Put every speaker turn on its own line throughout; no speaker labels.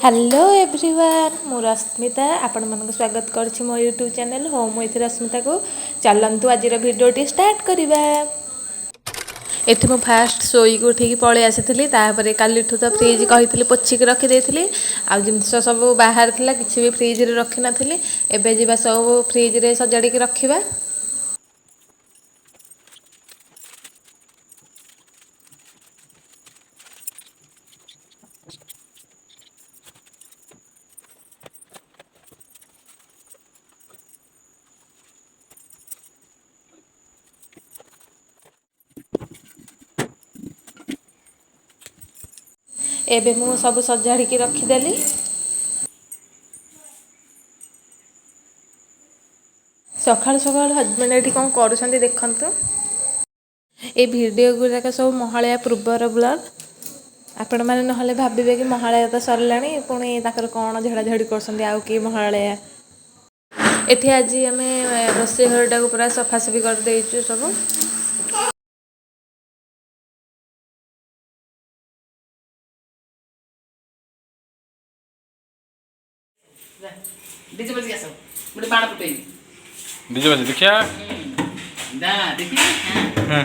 Hello everyone मु रश्मिता आपण मन स्वागत करछि मो YouTube channel home with Rashmita को। चलतु आज भिडियोटी स्टार्ट करवा। एठी मु फास्ट शोई को उठिक पलि आसी तापर काली तो फ्रिज कही पोचिक रखीदे आ जिनस सब बाहर थिला किसी भी फ्रिज रे रखी नथिली। एबे जिबा सब फ्रिज रे सजाड़ी रखिबा। एबे मु सब सजाड़ी रखीदेली। सकाळु सकाळु हजबैंड एठी कौन करूछंती देखंतु। ए वीडियो गुराक सब महालया पूर्वर ब्लॉग। आपण मैंने नहले भावे कि महालया तो सरलाणी पुणी ताकर कौन झड़ाझड़ी कर आउ कि महालया। एठी आज आम रोषे घरटा को पूरा सफासफी कर देइछु सब।
डीजे बज गया सब बड़े बाण फुटे
डीजे बज देखिया
दा देखिए हां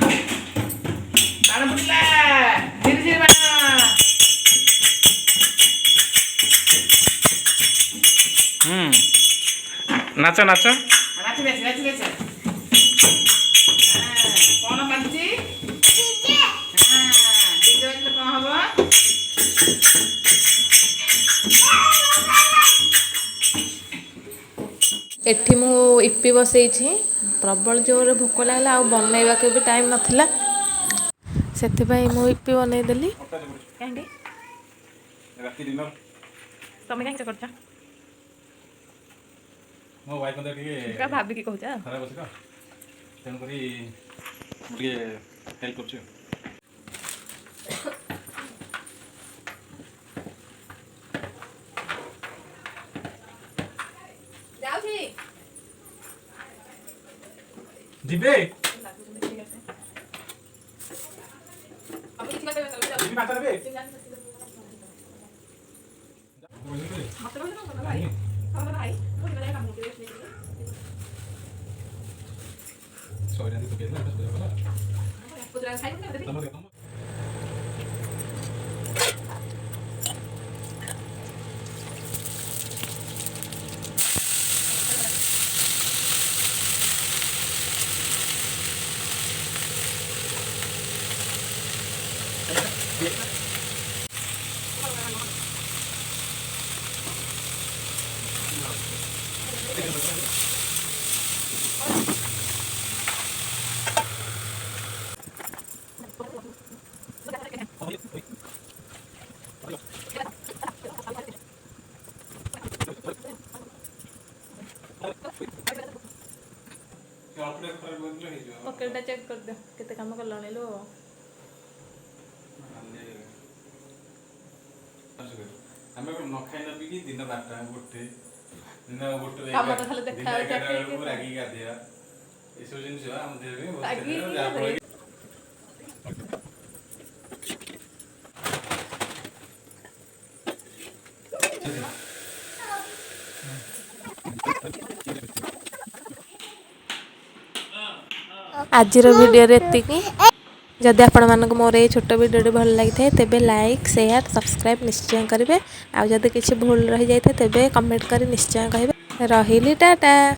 बाण फुटला धीरे धीरे बाण
नाचा नाचा
नाच बेस कौन बांची डीजे हां डीजे बजले कौन हबो
एठी मु इपी बसई प्रबल जोर भोक लगला आ बनैबा के भी टाइम नथिला सेथिबाई मु इपी बनै देली। कांडी
राती डिनर
तमे कांच करछ
मो वाइफ मते के
का भाभी की कहू जा
खराब अछि का तेन करी के हेल्प करछु।
जाऊ छी
दिबे
अब किछ बात कर
दिबे माता देबे सॉरी नहीं तो केना बस बोला
पकेटा चेक कर दे केते काम करलाणी लो।
हमें न खाई न पी दिन 12टा गोटे दिन गोटे
काम तो खाली देखा
रागी गाधिया ए सब जिनिस हम देबे
रागी
बहुत
आज वीडियो एतिकी। जदि आपण मानक मोर ये छोट वीडियो भल लगी थे तेबे लाइक शेयर सब्सक्राइब निश्चय करेंगे। आउ जदि किसी भूल रही जाए तेबे कमेंट कर निश्चय कहे। रही टाटा।